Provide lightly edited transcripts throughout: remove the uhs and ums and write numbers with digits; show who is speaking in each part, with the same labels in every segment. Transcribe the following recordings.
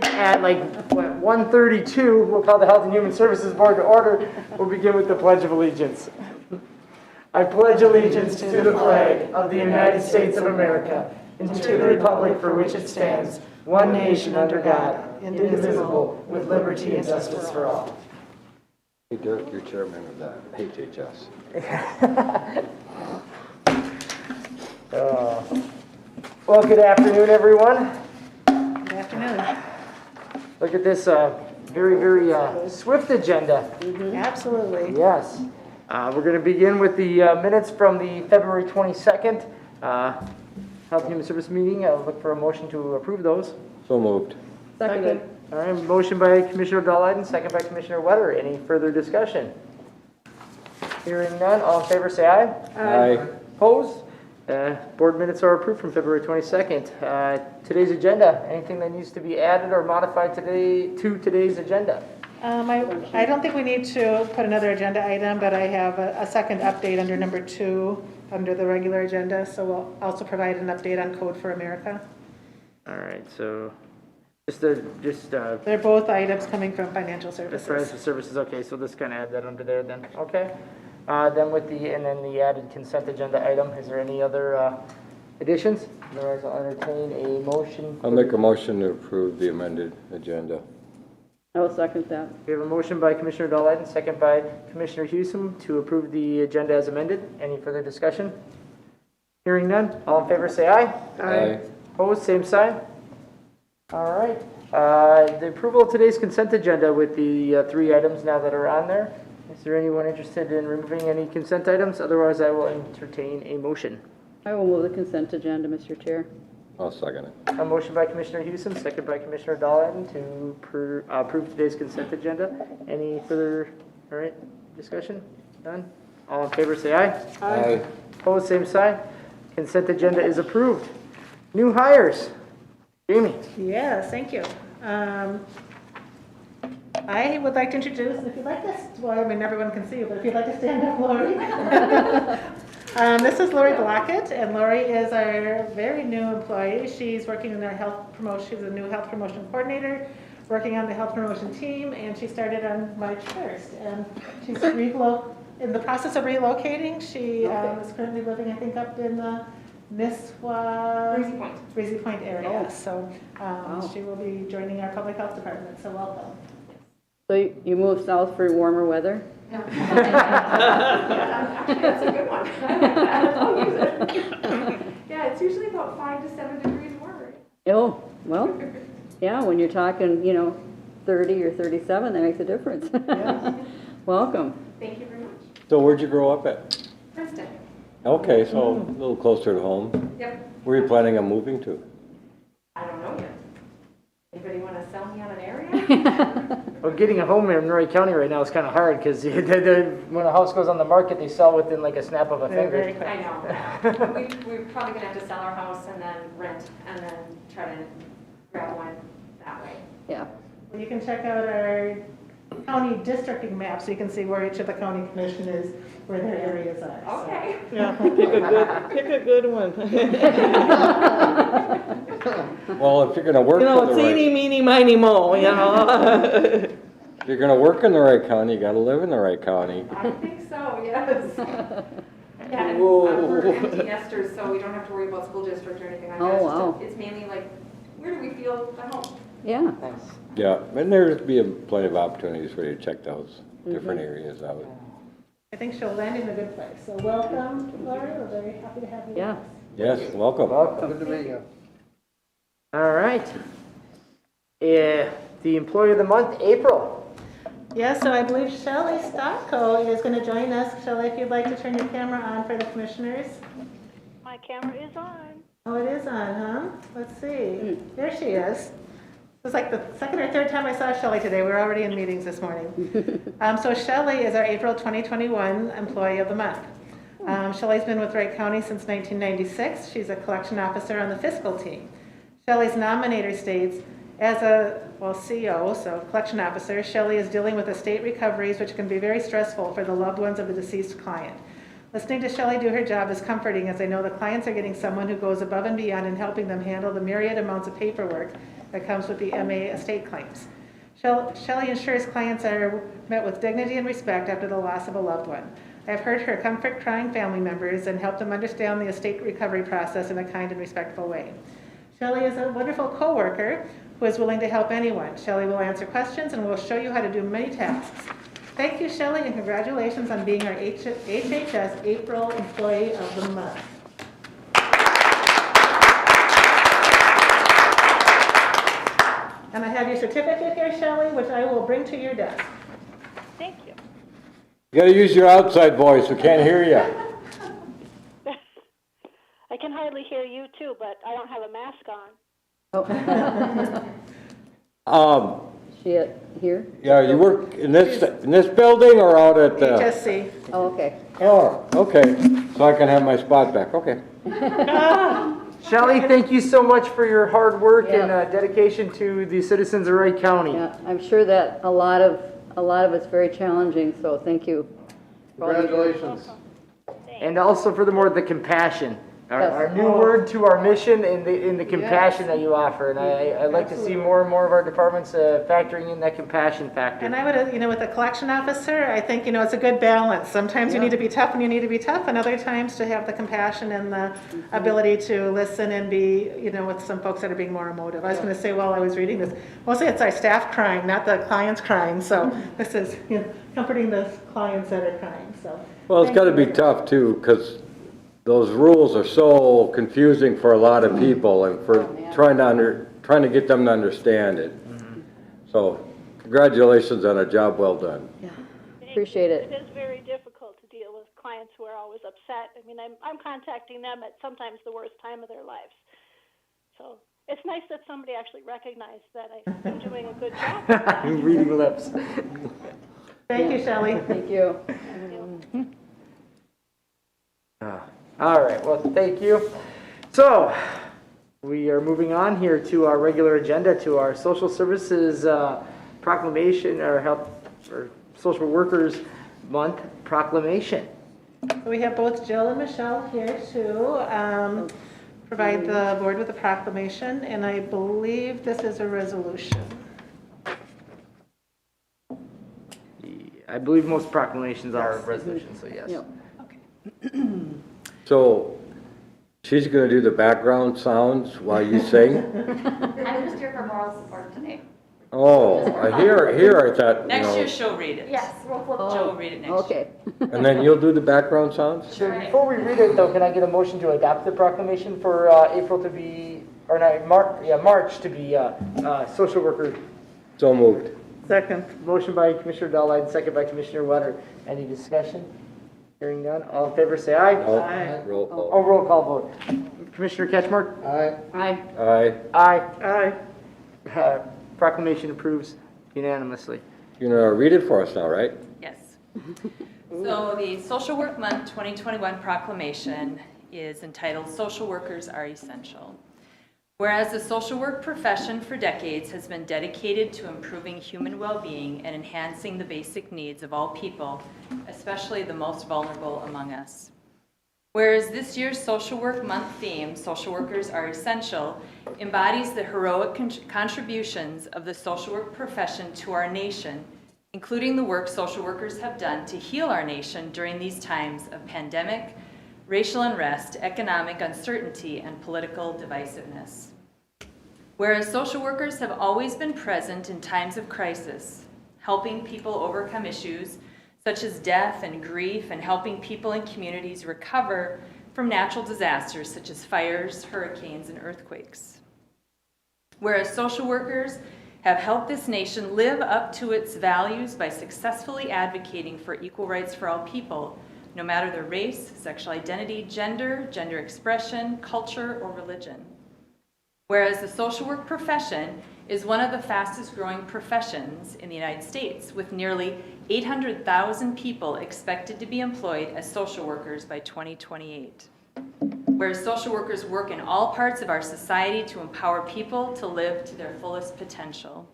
Speaker 1: At like 1:32, we'll call the Health and Human Services Board to order. We'll begin with the Pledge of Allegiance. I pledge allegiance to the flag of the United States of America and to the republic for which it stands, one nation under God, indivisible, with liberty and justice for all.
Speaker 2: Hey, Dirk, you're chairman of the HHS.
Speaker 1: Well, good afternoon, everyone.
Speaker 3: Good afternoon.
Speaker 1: Look at this very, very swift agenda.
Speaker 3: Absolutely.
Speaker 1: Yes. We're going to begin with the minutes from the February 22nd Health and Human Service meeting. I'll look for a motion to approve those.
Speaker 2: So moved.
Speaker 3: Second.
Speaker 1: All right, motion by Commissioner Dahlheiden, second by Commissioner Weather. Any further discussion? Hearing none, all in favor say aye.
Speaker 2: Aye.
Speaker 1: Opposed? Board minutes are approved from February 22nd. Today's agenda, anything that needs to be added or modified today to today's agenda?
Speaker 3: I don't think we need to put another agenda item, but I have a second update under number 2 under the regular agenda. So we'll also provide an update on Code for America.
Speaker 1: All right, so just
Speaker 3: They're both items coming from financial services.
Speaker 1: financial services. Okay, so let's kind of add that under there then. Okay. Then with the added consent agenda item, is there any other additions? Otherwise, I'll entertain a motion.
Speaker 2: I'll make a motion to approve the amended agenda.
Speaker 4: I will second that.
Speaker 1: We have a motion by Commissioner Dahlheiden, second by Commissioner Hewson to approve the agenda as amended. Any further discussion? Hearing none, all in favor say aye.
Speaker 2: Aye.
Speaker 1: Opposed, same sign. All right. The approval of today's consent agenda with the 3 items now that are on there. Is there anyone interested in removing any consent items? Otherwise, I will entertain a motion.
Speaker 4: I will move the consent agenda, Mr. Chair.
Speaker 2: I'll second it.
Speaker 1: A motion by Commissioner Hewson, second by Commissioner Dahlheiden to approve today's consent agenda. Any further, all right, discussion? None? All in favor say aye.
Speaker 2: Aye.
Speaker 1: Opposed, same sign. Consent agenda is approved. New hires. Jamie.
Speaker 3: Yes, thank you. I would like to introduce, if you'd like to, well, I mean, everyone can see you, but if you'd like to stand up, Lori. This is Lori Blackett, and Lori is our very new employee. She's working in our health promotion. She's a new health promotion coordinator, working on the health promotion team, and she started on March 1st. And she's in the process of relocating. She is currently living, I think, up in the Breezy Point area. So she will be joining our public health department. So welcome.
Speaker 4: So you move south for warmer weather?
Speaker 5: Yeah, that's a good one. I'll use it. Yeah, it's usually about 5 to 7 degrees warmer.
Speaker 4: Oh, well, yeah, when you're talking, 30 or 37, that makes a difference. Welcome.
Speaker 5: Thank you very much.
Speaker 2: So where'd you grow up at?
Speaker 5: Princeton.
Speaker 2: Okay, so a little closer to home.
Speaker 5: Yep.
Speaker 2: Where are you planning on moving to?
Speaker 5: I don't know yet. Anybody want to sell me on an area?
Speaker 1: Well, getting a home in Roy County right now is kind of hard because when a house goes on the market, they sell within like a snap of a finger.
Speaker 5: I know. We're probably going to have to sell our house and then rent and then try to grab one that way.
Speaker 4: Yeah.
Speaker 3: Well, you can check out our county districting map so you can see where each of the county commission is, where their areas are.
Speaker 5: Okay.
Speaker 6: Yeah, pick a good one.
Speaker 2: Well, if you're going to work for
Speaker 6: It's
Speaker 2: the
Speaker 6: eeny,
Speaker 2: right,
Speaker 6: meeny, miny, mo,
Speaker 2: if you're going to work in the right county, you got to live in the right county.
Speaker 5: I think so, yes. Yeah, and
Speaker 6: Whoa.
Speaker 5: we're empty nesters, so we don't have to worry about school district or anything like that.
Speaker 4: Oh, wow.
Speaker 5: It's mainly like, where do we feel at home?
Speaker 4: Yeah.
Speaker 2: Yeah, and there'd be plenty of opportunities for you to check those different areas out.
Speaker 3: I think she'll land in a good place. So welcome, Lori. We're very happy to have you.
Speaker 4: Yeah.
Speaker 2: Yes, welcome.
Speaker 1: Welcome. Good to meet you. All right. The employee of the month, April.
Speaker 3: Yeah, so I believe Shelley Stocko is going to join us. Shelley, if you'd like to turn your camera on for the commissioners.
Speaker 7: My camera is on.
Speaker 3: Oh, it is on, huh? Let's see. There she is. It was like the second or third time I saw Shelley today. We were already in meetings this morning. So Shelley is our April 2021 Employee of the Month. Shelley's been with Wright County since 1996. She's a collection officer on the fiscal team. Shelley's nominator states, as a CO, so collection officer, Shelley is dealing with estate recoveries, which can be very stressful for the loved ones of the deceased client. Listening to Shelley do her job is comforting, as I know the clients are getting someone who goes above and beyond in helping them handle the myriad amounts of paperwork that comes with the MA estate claims. Shelley ensures clients are met with dignity and respect after the loss of a loved one. I have heard her comfort crying family members and help them understand the estate recovery process in a kind and respectful way. Shelley is a wonderful coworker who is willing to help anyone. Shelley will answer questions and will show you how to do many tasks. Thank you, Shelley, and congratulations on being our HHS April Employee of the Month. And I have your certificate here, Shelley, which I will bring to your desk.
Speaker 7: Thank you.
Speaker 2: You gotta use your outside voice, we can't hear you.
Speaker 7: I can hardly hear you too, but I don't have a mask on.
Speaker 4: Oh, she here?
Speaker 2: Yeah, you work in this building or out at the?
Speaker 3: HSC.
Speaker 4: Oh, okay.
Speaker 2: Oh, okay, so I can have my spot back, okay.
Speaker 1: Shelley, thank you so much for your hard work and
Speaker 4: Yeah.
Speaker 1: dedication to the citizens of Wright County.
Speaker 4: Yeah, I'm sure that a lot of it's very challenging, so thank you.
Speaker 2: Congratulations.
Speaker 1: And also furthermore, the compassion.
Speaker 4: Yes.
Speaker 1: Our new word to our mission and the compassion that you offer. And I'd like to see more and more of our departments factoring in that compassion factor.
Speaker 3: And I would, with a collection officer, I think, it's a good balance. Sometimes you need to be tough and you need to be tough, and other times to have the compassion and the ability to listen and be, with some folks that are being more emotive. I was going to say while I was reading this, mostly it's our staff crying, not the clients crying. So this is comforting the clients that are crying. So
Speaker 2: Well, it's gotta be tough too, because those rules are so confusing for a lot of people and for trying to get them to understand it. So congratulations on a job well done.
Speaker 4: Appreciate it.
Speaker 7: It is very difficult to deal with clients who are always upset. I mean, I'm contacting them at sometimes the worst time of their lives. So it's nice that somebody actually recognized that I'm doing a good job with that.
Speaker 1: Reading lips.
Speaker 3: thank you, Shelley.
Speaker 4: Thank you.
Speaker 1: All right, well, thank you. So, we are moving on here to our regular agenda, to our social services proclamation, or health, or social workers month proclamation.
Speaker 3: So we have both Jill and Michelle here to provide the board with a proclamation, and I believe this is a resolution.
Speaker 1: I believe most proclamations are resolutions, so yes.
Speaker 4: Yep.
Speaker 2: So she's gonna do the background sounds while you sing?
Speaker 5: I'm just here for moral support today.
Speaker 2: Oh, here I thought,
Speaker 8: Next year she'll read it.
Speaker 5: Yes, we'll flip
Speaker 8: Joe will read it next year.
Speaker 4: Okay.
Speaker 2: and then you'll do the background sounds?
Speaker 1: Sure, before we read it though, can I get a motion to adopt the proclamation for April to be, or not, March to be social worker?
Speaker 2: So moved.
Speaker 3: Second.
Speaker 1: Motion by Commissioner Dowling, second by Commissioner Wetter. Any discussion? Hearing none, all in favor say aye.
Speaker 3: Aye.
Speaker 2: Roll
Speaker 1: Oh,
Speaker 2: call.
Speaker 1: roll call vote. Commissioner Ketchmark?
Speaker 4: Aye.
Speaker 2: Aye.
Speaker 1: Aye. Aye. Proclamation approves unanimously.
Speaker 2: You're gonna read it for us now, right?
Speaker 8: Yes. So the Social Work Month 2021 proclamation is entitled Social Workers Are Essential. Whereas the social work profession for decades has been dedicated to improving human well-being and enhancing the basic needs of all people, especially the most vulnerable among us. Whereas this year's Social Work Month theme, Social Workers Are Essential, embodies the heroic contributions of the social work profession to our nation, including the work social workers have done to heal our nation during these times of pandemic, racial unrest, economic uncertainty, and political divisiveness. Whereas social workers have always been present in times of crisis, helping people overcome issues such as death and grief, and helping people in communities recover from natural disasters such as fires, hurricanes, and earthquakes. Whereas social workers have helped this nation live up to its values by successfully advocating for equal rights for all people, no matter their race, sexual identity, gender, gender expression, culture, or religion. Whereas the social work profession is one of the fastest growing professions in the United States, with nearly 800,000 people expected to be employed as social workers by 2028. Whereas social workers work in all parts of our society to empower people to live to their fullest potential.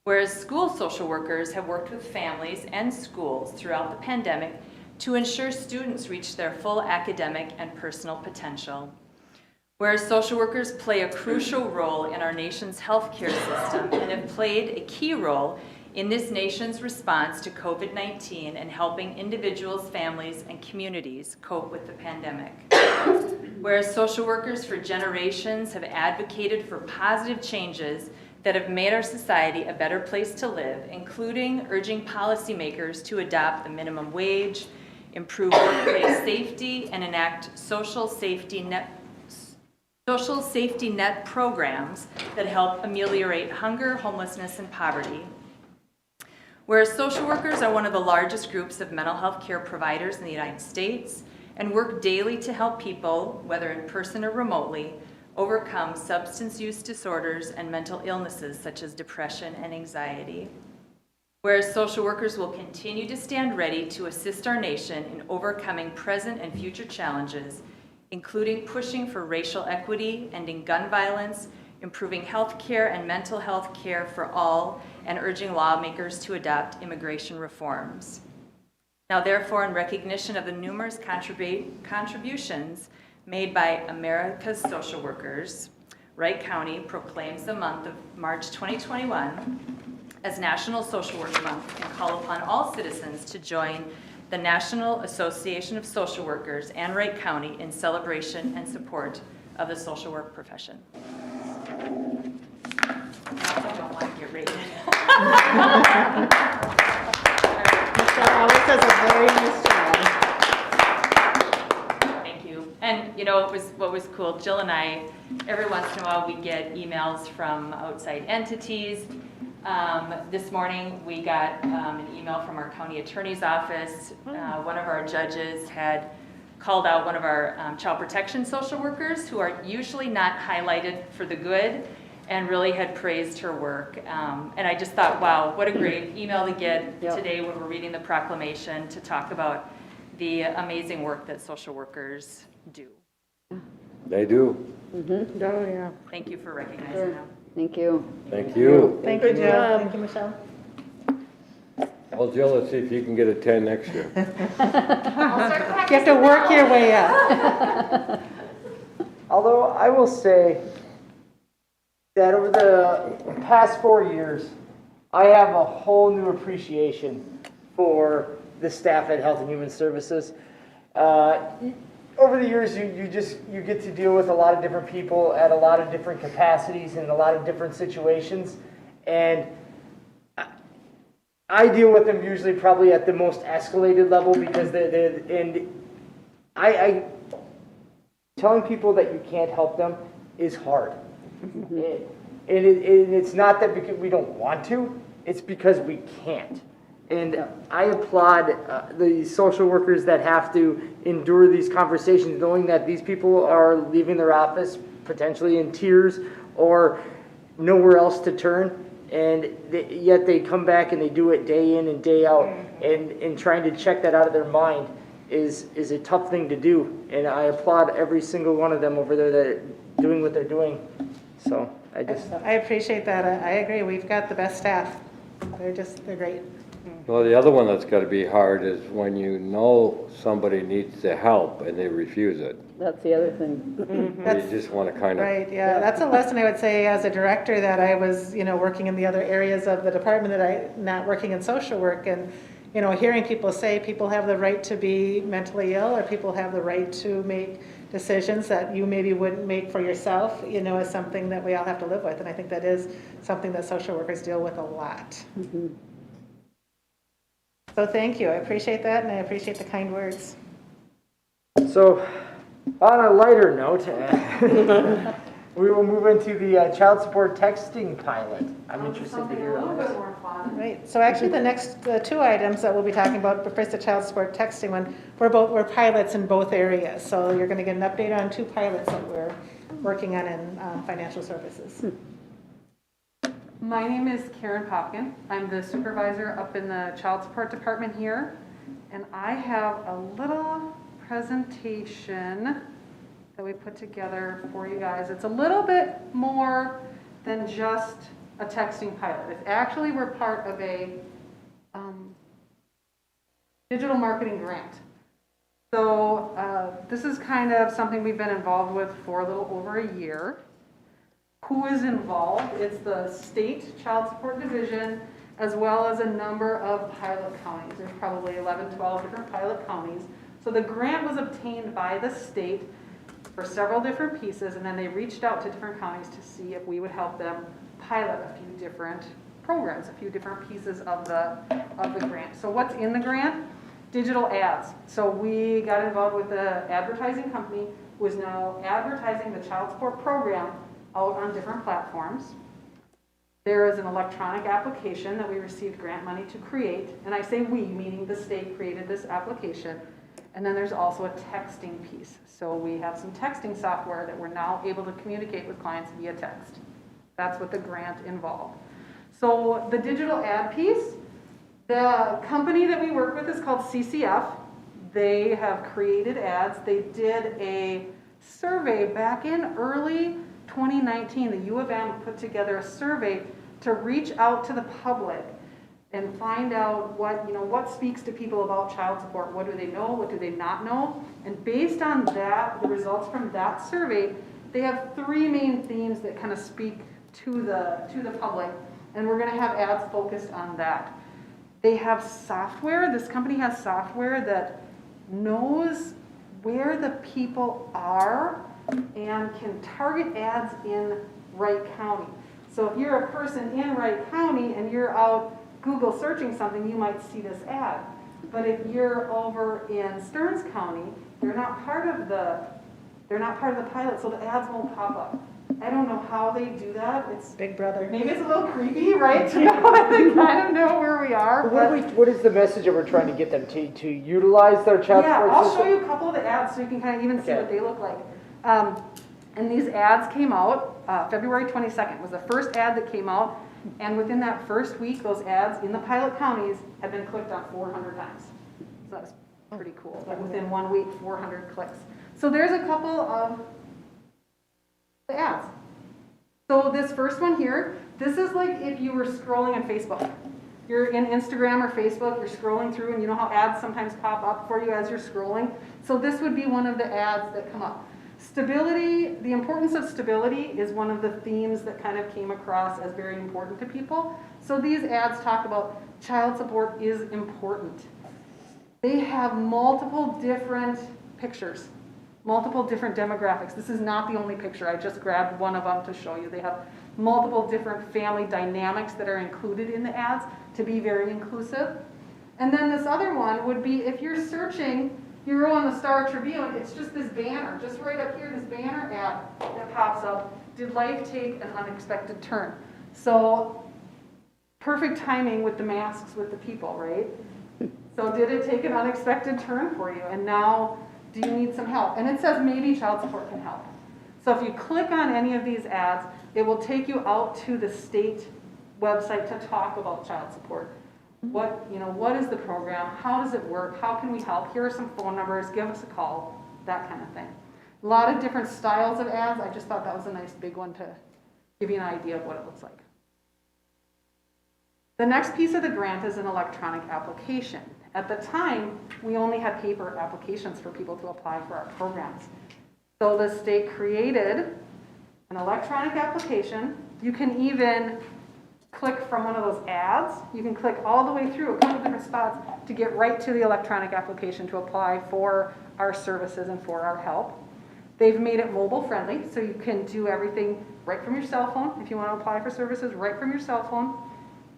Speaker 8: Whereas school social workers have worked with families and schools throughout the pandemic to ensure students reach their full academic and personal potential. Whereas social workers play a crucial role in our nation's healthcare system and have played a key role in this nation's response to COVID-19 and helping individuals, families, and communities cope with the pandemic. Whereas social workers for generations have advocated for positive changes that have made our society a better place to live, including urging policymakers to adopt the minimum wage, improve workplace safety, and enact social safety net programs that help ameliorate hunger, homelessness, and poverty. Whereas social workers are one of the largest groups of mental health care providers in the United States and work daily to help people, whether in person or remotely, overcome substance use disorders and mental illnesses such as depression and anxiety. Whereas social workers will continue to stand ready to assist our nation in overcoming present and future challenges, including pushing for racial equity, ending gun violence, improving health care and mental health care for all, and urging lawmakers to adopt immigration reforms. Now, therefore, in recognition of the numerous contributions made by America's social workers, Wright County proclaims the month of March 2021 as National Social Work Month and call upon all citizens to join the National Association of Social Workers and Wright County in celebration and support of the social work profession. I don't want to get rated.
Speaker 3: Michelle always does a very nice job.
Speaker 8: Thank you. And you know, what was cool, Jill and I, every once in a while we get emails from outside entities. This morning we got an email from our county attorney's office. One of our judges had called out one of our child protection social workers who are usually not highlighted for the good and really had praised her work. And I just thought, wow, what a great email to get today when we're reading the proclamation to talk about the amazing work that social workers do.
Speaker 2: They do.
Speaker 3: Mm-hmm. Oh, yeah.
Speaker 8: Thank you for recognizing them.
Speaker 4: Thank you.
Speaker 2: Thank you.
Speaker 3: Thank you, Jill. Thank you, Michelle.
Speaker 2: Well, Jill, let's see if you can get a 10 next year.
Speaker 3: You have to work your way up.
Speaker 1: Although I will say that over the past 4 years, I have a whole new appreciation for the staff at Health and Human Services. Over the years, you get to deal with a lot of different people at a lot of different capacities and a lot of different situations, and I deal with them usually probably at the most escalated level because I telling people that you can't help them is hard. It's not that because we don't want to, it's because we can't. And I applaud the social workers that have to endure these conversations, knowing that these people are leaving their office potentially in tears or nowhere else to turn, and yet they come back and they do it day in and day out, and trying to check that out of their mind is a tough thing to do. And I applaud every single one of them over there that are doing what they're doing. So
Speaker 3: I appreciate that. I agree. We've got the best staff. They're great.
Speaker 2: Well, the other one that's got to be hard is when you know somebody needs the help and they refuse it.
Speaker 4: That's the other thing.
Speaker 2: You just want to kind of...
Speaker 3: Right, yeah. That's a lesson I would say as a director that I was, working in the other areas of the department not working in social work, and, hearing people say people have the right to be mentally ill, or people have the right to make decisions that you maybe wouldn't make for yourself, is something that we all have to live with. And I think that is something that social workers deal with a lot.
Speaker 4: Mm-hmm.
Speaker 3: So thank you. I appreciate that, and I appreciate the kind words.
Speaker 1: So, on a lighter note, we will move into the child support texting pilot. I'm interested to hear on this.
Speaker 3: Right. So actually, the next two items that we'll be talking about, but first the child support texting one, we're pilots in both areas. So you're going to get an update on two pilots that we're working on in financial services.
Speaker 9: My name is Karen Popkin. I'm the supervisor up in the child support department here. And I have a little presentation that we put together for you guys. It's a little bit more than just a texting pilot. It's actually, we're part of a digital marketing grant. So this is kind of something we've been involved with for a little over a year. Who is involved? It's the State Child Support Division, as well as a number of pilot counties. There's probably 11, 12 different pilot counties. So the grant was obtained by the state for several different pieces, and then they reached out to different counties to see if we would help them pilot a few different programs, a few different pieces of the grant. So what's in the grant? Digital ads. So we got involved with the advertising company who is now advertising the child support program out on different platforms. There is an electronic application that we received grant money to create, and I say we, meaning the state created this application. And then there's also a texting piece. So we have some texting software that we're now able to communicate with clients via text. That's what the grant involved. So the digital ad piece, the company that we work with is called CCF. They have created ads. They did a survey back in early 2019. The U of M put together a survey to reach out to the public and find out what speaks to people about child support. What do they know? What do they not know? And based on that, the results from that survey, they have 3 main themes that kind of speak to the public, and we're going to have ads focused on that. They have software. This company has software that knows where the people are and can target ads in Wright County. So if you're a person in Wright County and you're out Google searching something, you might see this ad. But if you're over in Stearns County, they're not part of the pilot, so the ads won't pop up. I don't know how they do that. It's
Speaker 3: Big Brother.
Speaker 9: maybe it's a little creepy, right? To kind of know where we are.
Speaker 1: What is the message that we're trying to get them to utilize their child
Speaker 9: Yeah,
Speaker 1: support
Speaker 9: I'll
Speaker 1: system?
Speaker 9: show you a couple of the ads so you can kind of even see
Speaker 1: Okay.
Speaker 9: what they look like. And these ads came out February 22nd was the first ad that came out. And within that first week, those ads in the pilot counties had been clicked on 400 times. So that's pretty cool. But within 1 week, 400 clicks. So there's a couple of the ads. So this first one here, this is like if you were scrolling on Facebook. You're in Instagram or Facebook, you're scrolling through, and you know how ads sometimes pop up for you as you're scrolling? So this would be one of the ads that come up. Stability, the importance of stability is one of the themes that kind of came across as very important to people. So these ads talk about child support is important. They have multiple different pictures, multiple different demographics. This is not the only picture. I just grabbed one of them to show you. They have multiple different family dynamics that are included in the ads to be very inclusive. And then this other one would be if you're searching, you go on the Star Tribune, it's just this banner, just right up here, this banner ad that pops up. Did life take an unexpected turn? So perfect timing with the masks with the people, right? So did it take an unexpected turn for you? And now, do you need some help? And it says maybe child support can help. So if you click on any of these ads, it will take you out to the state website to talk about child support. What is the program? How does it work? How can we help? Here are some phone numbers. Give us a call. That kind of thing. A lot of different styles of ads. I just thought that was a nice big one to give you an idea of what it looks like. The next piece of the grant is an electronic application. At the time, we only had paper applications for people to apply for our programs. So the state created an electronic application. You can even click from one of those ads. You can click all the way through a couple different spots to get right to the electronic application to apply for our services and for our help. They've made it mobile friendly, so you can do everything right from your cell phone. If you want to apply for services right from your cell phone.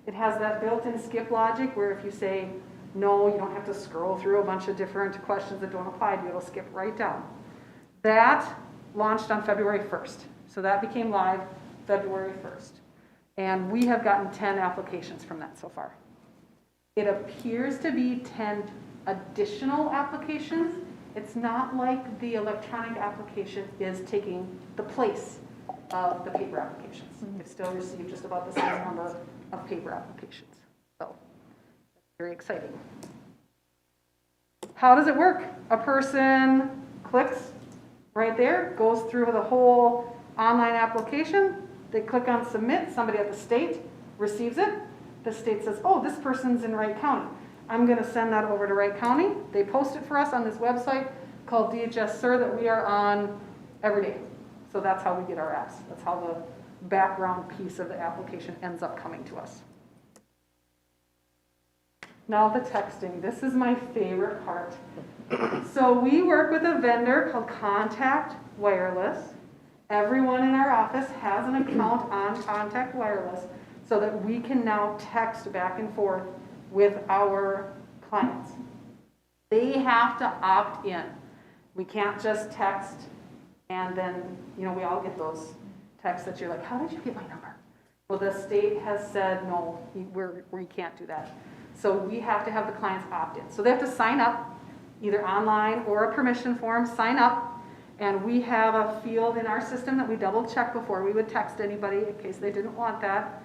Speaker 9: It has that built-in skip logic where if you say no, you don't have to scroll through a bunch of different questions that don't apply to you. It'll skip right down. That launched on February 1st. So that became live February 1st. And we have gotten 10 applications from that so far. It appears to be 10 additional applications. It's not like the electronic application is taking the place of the paper applications. It's still received just about the same number of paper applications. So, very exciting. How does it work? A person clicks right there, goes through the whole online application. They click on submit. Somebody at the state receives it. The state says, oh, this person's in Wright County. I'm gonna send that over to Wright County. They post it for us on this website called DHS Sir that we are on every day. So that's how we get our apps. That's how the background piece of the application ends up coming to us. Now the texting. This is my favorite part. So we work with a vendor called Contact Wireless. Everyone in our office has an account on Contact Wireless so that we can now text back and forth with our clients. They have to opt in. We can't just text and then, you know, we all get those texts that you're like, how did you get my number? Well, the state has said, no, we can't do that. So we have to have the clients opt in. So they have to sign up, either online or a permission form, sign up, and we have a field in our system that we double check before we would text anybody in case they didn't want that.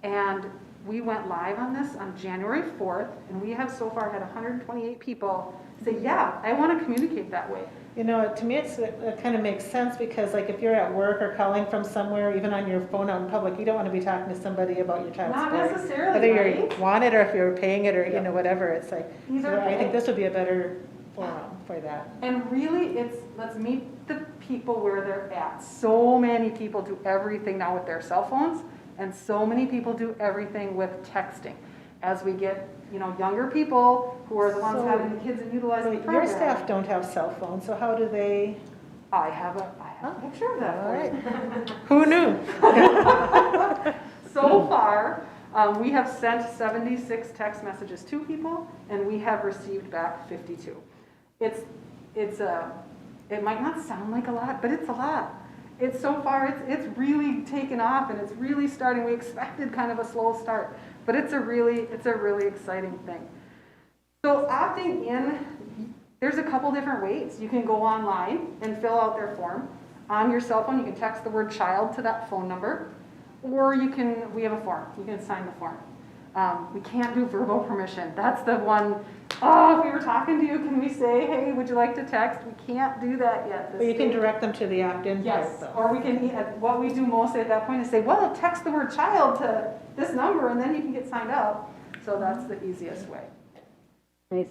Speaker 9: And we went live on this on January 4th, and we have so far had 128 people say, yeah, I want to communicate that way.
Speaker 3: You know, to me, it kind of makes sense because, like, if you're at work or calling from somewhere, even on your phone out in public, you don't want to be talking to somebody about your child
Speaker 9: Not
Speaker 3: support.
Speaker 9: necessarily,
Speaker 3: Whether you
Speaker 9: right?
Speaker 3: want it or if you're paying it or, you know, whatever, it's like,
Speaker 9: Either
Speaker 3: I think
Speaker 9: way.
Speaker 3: this would be a better forum for that.
Speaker 9: And really, let's meet the people where they're at. So many people do everything now with their cell phones, and so many people do everything with texting. As we get, you know, younger people who are the ones
Speaker 3: So-
Speaker 9: having the kids and utilizing the
Speaker 3: Your
Speaker 9: program.
Speaker 3: staff don't have cell phones, so how do they?
Speaker 9: I have a picture of that.
Speaker 3: All
Speaker 9: for
Speaker 3: right.
Speaker 9: you.
Speaker 3: Who knew?
Speaker 9: So far, we have sent 76 text messages to people, and we have received back 52. It might not sound like a lot, but it's a lot. It's really taken off, and it's really starting. We expected kind of a slow start, but it's a really exciting thing. So opting in, there's a couple different ways. You can go online and fill out their form. On your cell phone, you can text the word child to that phone number, or we have a form. You can sign the form. We can't do verbal permission. That's the one, if we were talking to you, can we say, hey, would you like to text? We can't do that yet.
Speaker 3: But you can direct them to the opt-in part,
Speaker 9: Yes,
Speaker 3: though.
Speaker 9: or we can, what we do mostly at that point is say, well, text the word child to this number, and then you can get signed up. So that's the easiest way.
Speaker 4: Nice.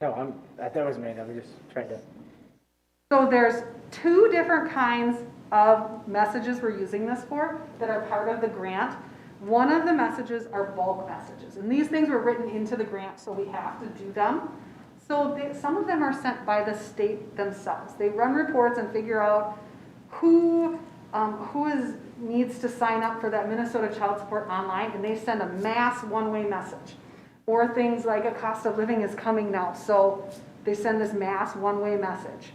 Speaker 1: No, that was me. I was just trying to.
Speaker 9: So there's two different kinds of messages we're using this for that are part of the grant. One of the messages are bulk messages, and these things were written into the grant, so we have to do them. So some of them are sent by the state themselves. They run reports and figure out who needs to sign up for that Minnesota Child Support Online, and they send a mass one-way message. Or things like a cost of living is coming now, so they send this mass one-way message.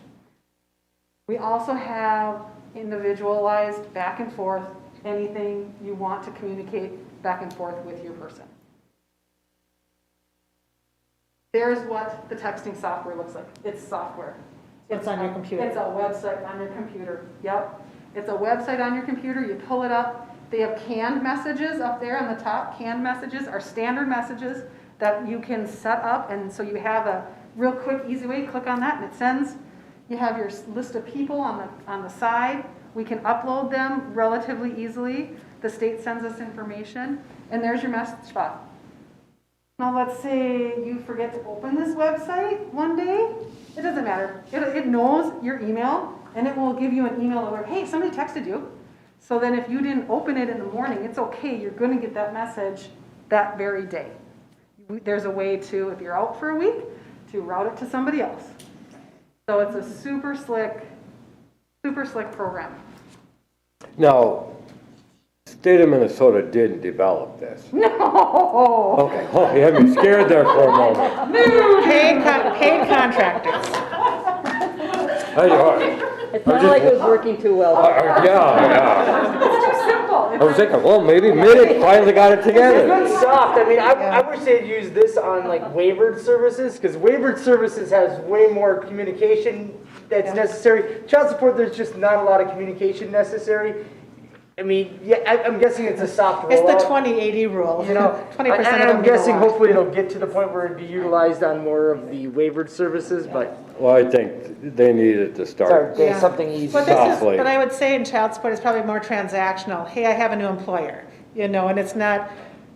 Speaker 9: We also have individualized back and forth, anything you want to communicate back and forth with your person. There's what the texting software looks like. It's software.
Speaker 3: It's on your computer.
Speaker 9: It's a website on your computer. Yep. It's a website on your computer. You pull it up. They have canned messages up there on the top. Canned messages are standard messages that you can set up, and so you have a real quick, easy way. Click on that, and it sends. You have your list of people on the side. We can upload them relatively easily. The state sends us information, and there's your message bot. Now let's say you forget to open this website one day. It doesn't matter. It knows your email, and it will give you an email alert. Hey, somebody texted you. So then if you didn't open it in the morning, it's okay. You're going to get that message that very day. There's a way to, if you're out for a week, to route it to somebody else. So it's a super slick program.
Speaker 2: Now, state of Minnesota didn't develop this.
Speaker 9: No!
Speaker 2: Okay, oh, you had me scared there for a moment.
Speaker 3: Paid contractors.
Speaker 2: Hey, all right.
Speaker 4: It sounded like it was working too well.
Speaker 2: Yeah.
Speaker 9: It's too simple.
Speaker 2: I was thinking, well, maybe Minute finally got it
Speaker 1: It's
Speaker 2: together.
Speaker 1: been soft. I mean, I wish they'd use this on like Waivered Services, because Waivered Services has way more communication that's necessary. Child support, there's just not a lot of communication necessary. I mean, yeah, I'm guessing it's a soft rollout.
Speaker 3: It's the 20/80 rule.
Speaker 1: You know,
Speaker 3: 20% of
Speaker 1: and
Speaker 3: them
Speaker 1: I'm
Speaker 3: get a
Speaker 1: guessing
Speaker 3: lot.
Speaker 1: hopefully it'll get to the point where it'd be utilized on more of the Waivered Services, but
Speaker 2: Well, I think they needed to start.
Speaker 1: there's
Speaker 3: Yeah.
Speaker 1: something easy.
Speaker 3: But this is,
Speaker 2: Softly.
Speaker 3: but I would say in child support, it's probably more transactional. Hey, I have a new employer, you know, and it's not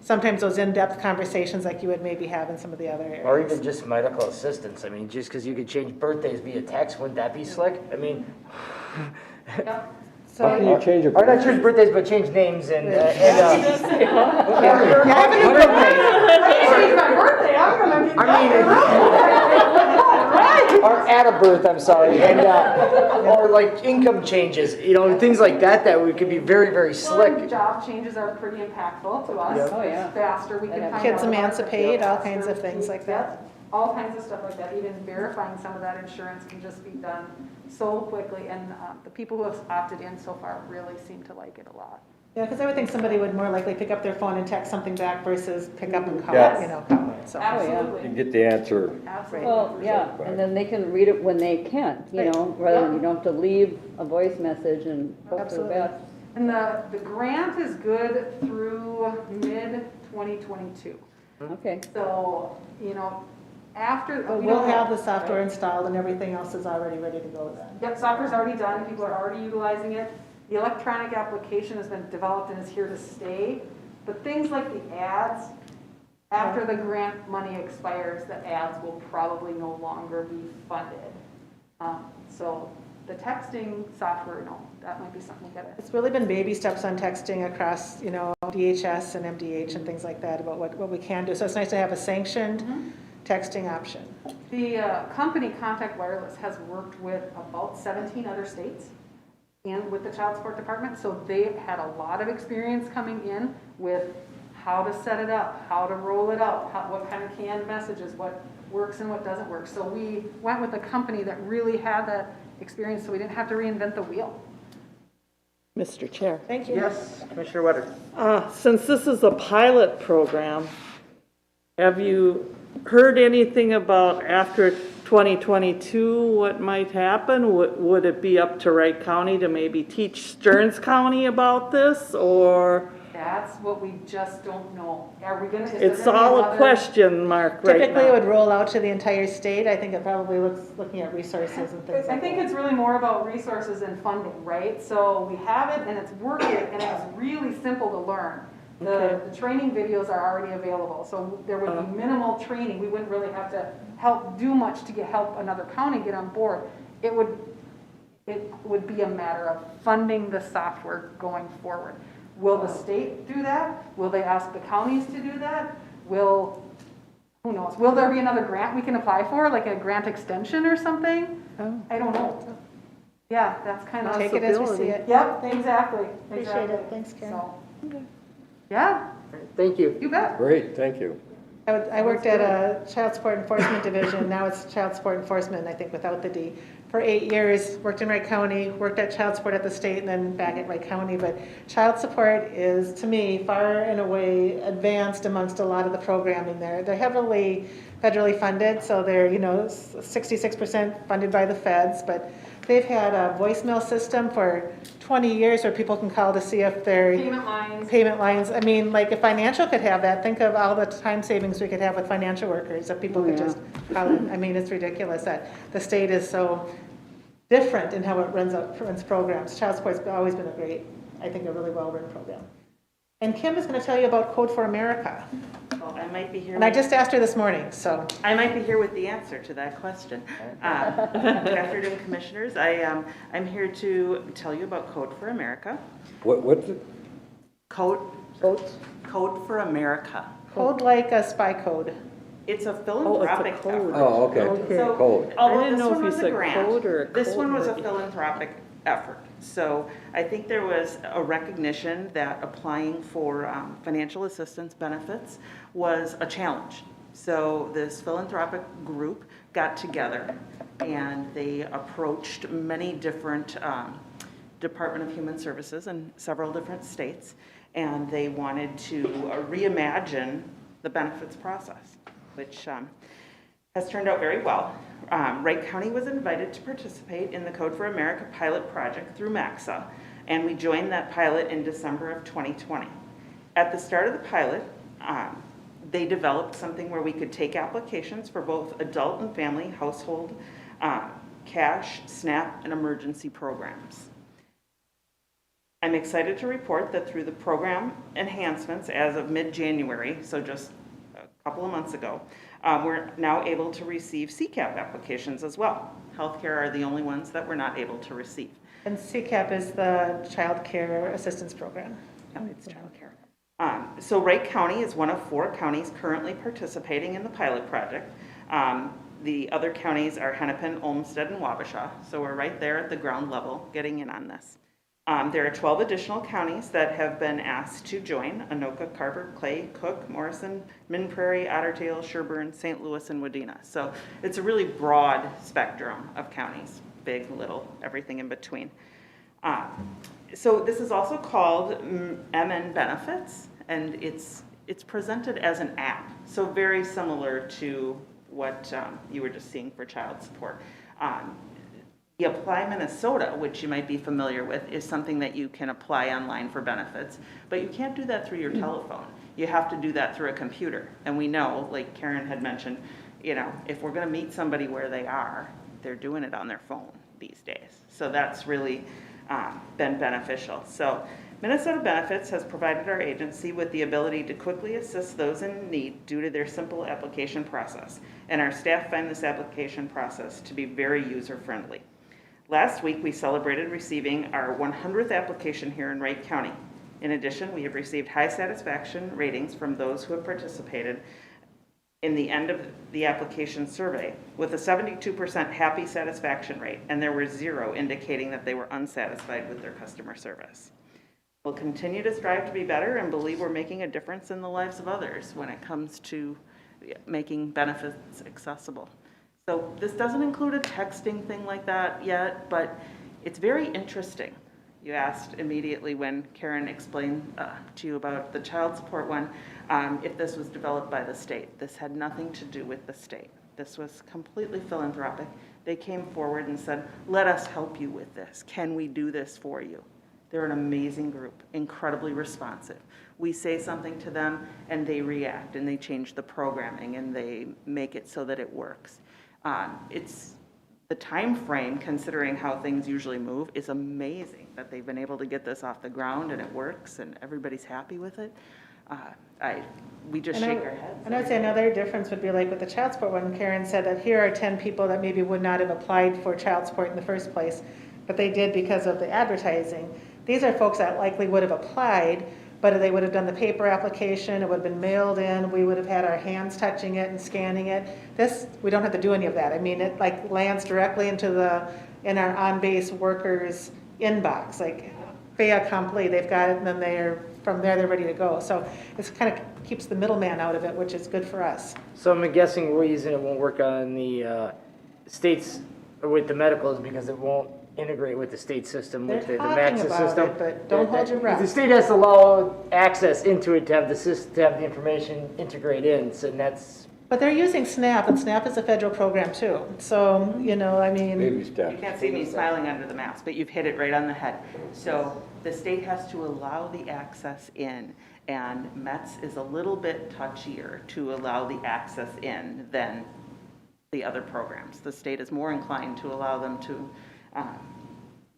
Speaker 3: sometimes those in-depth conversations like you would maybe have in some of the other areas.
Speaker 10: Or even just medical assistance. I mean, just because you could change birthdays via text, wouldn't that be slick? I mean,
Speaker 3: So,
Speaker 2: How can you change a
Speaker 10: or not change birthdays, but change names and
Speaker 3: I have a new birthday.
Speaker 10: or at a birth, I'm sorry, and, or like income changes, you know, things like that we could be very, very slick.
Speaker 9: Job changes are pretty impactful to us.
Speaker 2: Yep.
Speaker 4: Oh, yeah.
Speaker 9: The faster we can find out.
Speaker 3: Kids
Speaker 9: about it,
Speaker 3: emancipate,
Speaker 9: the
Speaker 3: all kinds of
Speaker 9: faster
Speaker 3: things
Speaker 9: we-
Speaker 3: like that.
Speaker 9: Yep, all kinds of stuff like that. Even verifying some of that insurance can just be done so quickly. And the people who have opted in so far really seem to like it a lot.
Speaker 3: Yeah, because I would think somebody would more likely pick up their phone and text something back versus pick up and call,
Speaker 2: Yeah.
Speaker 3: you know, call it, so.
Speaker 2: You
Speaker 9: Absolutely.
Speaker 2: get the answer.
Speaker 9: Absolutely.
Speaker 4: Well, yeah, and then they can read it when they can, you know, rather than you don't have to leave a voice message and hope for the
Speaker 3: Absolutely.
Speaker 4: best.
Speaker 9: And the grant is good through mid-2022.
Speaker 4: Okay.
Speaker 9: So, you know, after.
Speaker 3: But
Speaker 9: we
Speaker 3: we'll
Speaker 9: don't
Speaker 3: have the software installed and everything else is already ready to go then.
Speaker 9: Yep, software's already done, people are already utilizing it. The electronic application has been developed and is here to stay. But things like the ads, after the grant money expires, the ads will probably no longer be funded. So the texting software, no, that might be something we gotta.
Speaker 3: It's really been baby steps on texting across, you know, DHS and MDH and things like that about what we can do. So it's nice to have a sanctioned texting option.
Speaker 9: The company Contact Wireless has worked with about 17 other states and with the Child Support Department, so they've had a lot of experience coming in with how to set it up, how to roll it out, what kind of canned messages, what works and what doesn't work. So we went with a company that really had that experience, so we didn't have to reinvent the wheel.
Speaker 6: Mr. Chair.
Speaker 3: Thank you.
Speaker 10: Yes, Commissioner Wetter.
Speaker 6: Since this is a pilot program, have you heard anything about after 2022, what might happen? Would it be up to Wright County to maybe teach Stearns County about this, or
Speaker 9: That's what we just don't know. Are we gonna?
Speaker 6: it's all a question mark right
Speaker 3: Typically, it
Speaker 6: now?
Speaker 3: would roll out to the entire state. I think it probably looking at resources and things
Speaker 9: I
Speaker 3: like
Speaker 9: think
Speaker 3: that.
Speaker 9: it's really more about resources and funding, right? So we have it and it's working and it's really simple to learn. The training videos are already available, so there would be minimal training. We wouldn't really have to do much to help another county get on board. It would be a matter of funding the software going forward. Will the state do that? Will they ask the counties to do that? Who knows? Will there be another grant we can apply for, like a grant extension or something? I don't know. Yeah, that's kind of.
Speaker 3: Take it as we see it.
Speaker 9: Yep, exactly.
Speaker 3: Appreciate it. Thanks, Karen.
Speaker 9: So, yeah,
Speaker 10: Thank you.
Speaker 9: you bet.
Speaker 2: Great, thank you.
Speaker 3: I worked at a child support enforcement division, now it's child support enforcement, I think without the D, for 8 years, worked in Wright County, worked at child support at the state and then back at Wright County, but child support is, to me, far and away advanced amongst a lot of the programming there. They're heavily federally funded, so they're, 66% funded by the feds, but they've had a voicemail system for 20 years where people can call to see if they're payment lines. I mean, like if financial could have that, think of all the time savings we could have with financial workers, if people could just call in. I mean, it's ridiculous that the state is so different in how it runs programs. Child support's always been a really well-run program. And Kim is going to tell you about Code for America.
Speaker 11: Well, I might be here.
Speaker 3: And I just asked her this morning, so.
Speaker 11: I might be here with the answer to that question. Good afternoon, commissioners. I'm here to tell you about Code for America.
Speaker 2: What's it?
Speaker 11: Code for America.
Speaker 3: Code like a spy code.
Speaker 11: It's a philanthropic
Speaker 6: code.
Speaker 11: effort.
Speaker 2: Oh, okay,
Speaker 11: So,
Speaker 2: code.
Speaker 11: although
Speaker 6: I didn't
Speaker 11: this
Speaker 6: know
Speaker 11: one
Speaker 6: if you
Speaker 11: was a
Speaker 6: said
Speaker 11: grant,
Speaker 6: code or a
Speaker 11: this one was a
Speaker 6: code.
Speaker 11: philanthropic effort. So I think there was a recognition that applying for financial assistance benefits was a challenge. So this philanthropic group got together and they approached many different Department of Human Services in several different states, and they wanted to reimagine the benefits process, which has turned out very well. Wright County was invited to participate in the Code for America pilot project through MAXA, and we joined that pilot in December of 2020. At the start of the pilot, they developed something where we could take applications for both adult and family household cash, SNAP, and emergency programs. I'm excited to report that through the program enhancements as of mid-January, so just a couple of months ago, we're now able to receive CCAP applications as well. Healthcare are the only ones that we're not able to receive.
Speaker 3: And CCAP is the Child Care Assistance Program.
Speaker 11: It's childcare. So Wright County is one of 4 counties currently participating in the pilot project. The other counties are Hennepin, Olmsted, and Wabasha. So we're right there at the ground level getting in on this. There are 12 additional counties that have been asked to join: Anoka, Carver, Clay, Cook, Morrison, Minn Prairie, Ottertail, Sherburne, St. Louis, and Wadena. So it's a really broad spectrum of counties, big, little, everything in between. So this is also called MN Benefits, and it's presented as an app, so very similar to what you were just seeing for child support. The Apply Minnesota, which you might be familiar with, is something that you can apply online for benefits, but you can't do that through your telephone. You have to do that through a computer. And we know, like Karen had mentioned, you know, if we're going to meet somebody where they are, they're doing it on their phone these days. So that's really been beneficial. So Minnesota Benefits has provided our agency with the ability to quickly assist those in need due to their simple application process. And our staff find this application process to be very user-friendly. Last week, we celebrated receiving our 100th application here in Wright County. In addition, we have received high satisfaction ratings from those who have participated in the end of the application survey with a 72% happy satisfaction rate, and there were 0 indicating that they were unsatisfied with their customer service. We'll continue to strive to be better and believe we're making a difference in the lives of others when it comes to making benefits accessible. So this doesn't include a texting thing like that yet, but it's very interesting. You asked immediately when Karen explained to you about the child support one, if this was developed by the state. This had nothing to do with the state. This was completely philanthropic. They came forward and said, let us help you with this. Can we do this for you? They're an amazing group, incredibly responsive. We say something to them and they react and they change the programming and they make it so that it works. It's the time frame, considering how things usually move, is amazing that they've been able to get this off the ground and it works and everybody's happy with it. We just shake our heads.
Speaker 3: And I would say another difference would be like with the child support one, Karen said that here are 10 people that maybe would not have applied for child support in the first place, but they did because of the advertising. These are folks that likely would have applied, but they would have done the paper application, it would have been mailed in, we would have had our hands touching it and scanning it. This, we don't have to do any of that. I mean, it like lands directly into in our on-base workers' inbox, like fait accompli, they've got it, and then from there they're ready to go. So this kind of keeps the middleman out of it, which is good for us.
Speaker 10: So I'm guessing the reason it won't work on the states or with the medical is because it won't integrate with the state system, with the Maxis system.
Speaker 3: But don't hold your breath.
Speaker 10: The state has to allow access into it to have the system, to have the information integrate in, so that's.
Speaker 3: But they're using SNAP, and SNAP is a federal program too. So, you know, I mean.
Speaker 2: Baby steps.
Speaker 11: You can't see me smiling under the mask, but you've hit it right on the head. So the state has to allow the access in, and METS is a little bit touchier to allow the access in than the other programs. The state is more inclined to allow them to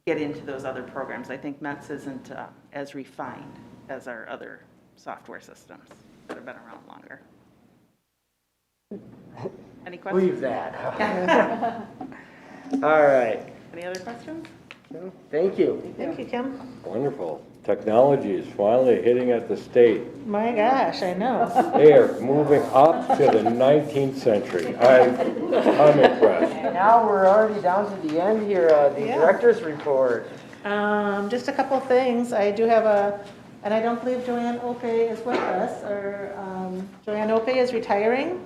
Speaker 11: get into those other programs. I think METS isn't as refined as our other software systems that have been around longer. Any questions?
Speaker 10: Leave that. All right.
Speaker 11: Any other questions?
Speaker 10: No, thank you.
Speaker 3: Thank you, Kim.
Speaker 2: Wonderful. Technology is finally hitting at the state.
Speaker 3: My gosh, I know.
Speaker 2: They are moving up to the 19th century. I'm impressed.
Speaker 10: Now we're already down to the end here, the director's report.
Speaker 3: Just a couple things. I do have and I don't believe Joanne Ope is with us, or Joanne Ope is retiring.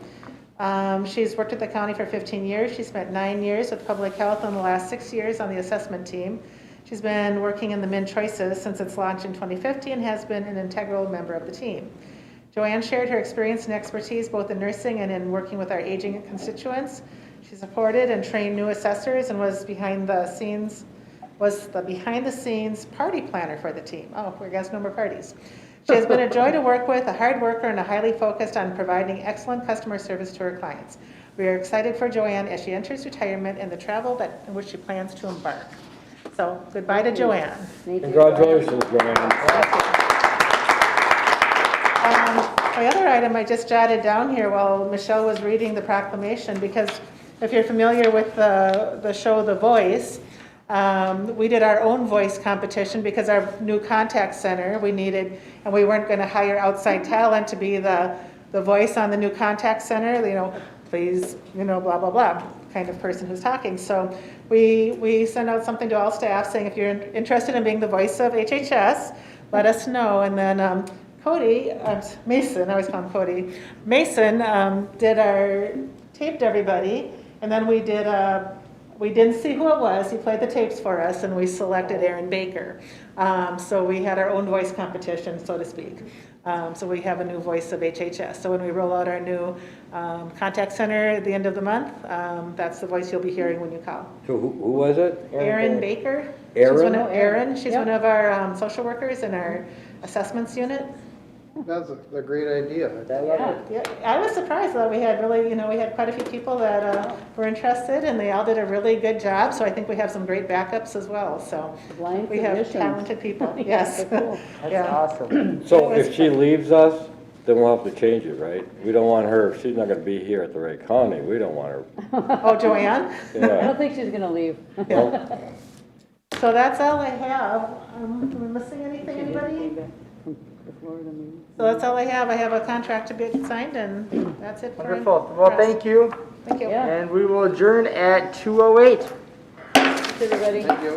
Speaker 3: She's worked at the county for 15 years. She spent 9 years with public health and the last 6 years on the assessment team. She's been working in the Min Choices since its launch in 2015 and has been an integral member of the team. Joanne shared her experience and expertise both in nursing and in working with our aging constituents. She supported and trained new assessors and was the behind the scenes party planner for the team. Oh, I guess no more parties. She has been a joy to work with, a hard worker, and a highly focused on providing excellent customer service to her clients. We are excited for Joanne as she enters retirement and the travel in which she plans to embark. So goodbye to Joanne.
Speaker 4: Thank you.
Speaker 2: Congratulations, Joanne.
Speaker 3: The other item I just jotted down here while Michelle was reading the proclamation, because if you're familiar with the show The Voice, we did our own voice competition because our new contact center, we needed, and we weren't going to hire outside talent to be the voice on the new contact center, you know, please, you know, blah, blah, blah, kind of person who's talking. So we sent out something to all staff saying, if you're interested in being the voice of HHS, let us know. And then Cody, Mason, I always call him Cody, Mason taped everybody, and then we didn't see who it was. He played the tapes for us, and we selected Aaron Baker. So we had our own voice competition, so to speak. So we have a new voice of HHS. So when we roll out our new contact center at the end of the month, that's the voice you'll be hearing when you call.
Speaker 2: So who was it?
Speaker 3: Erin Baker.
Speaker 2: Erin?
Speaker 3: She's one of our social workers in our assessments unit.
Speaker 12: That's a great idea.
Speaker 3: Yeah, I was surprised that we had really, you know, we had quite a few people that were interested, and they all did a really good job. So I think we have some great backups as well. So
Speaker 4: Blind
Speaker 3: we have
Speaker 4: submissions.
Speaker 3: talented people. Yes.
Speaker 4: Cool.
Speaker 10: That's
Speaker 3: Yeah.
Speaker 10: awesome.
Speaker 2: So if she leaves us, then we'll have to change it, right? We don't want her, if she's not gonna be here at the Wright County, we don't want her.
Speaker 3: Oh, Joanne?
Speaker 4: I
Speaker 2: Yeah.
Speaker 4: don't think she's gonna leave.
Speaker 2: Well,
Speaker 3: So that's all I have. Am I missing anything, anybody?
Speaker 4: The Florida meeting.
Speaker 3: So that's all I have. I have a contract to be signed, and that's it for
Speaker 1: Wonderful. Well, thank you.
Speaker 3: Thank you.
Speaker 4: Yeah.
Speaker 1: And we will adjourn at 2:08.
Speaker 4: Everybody.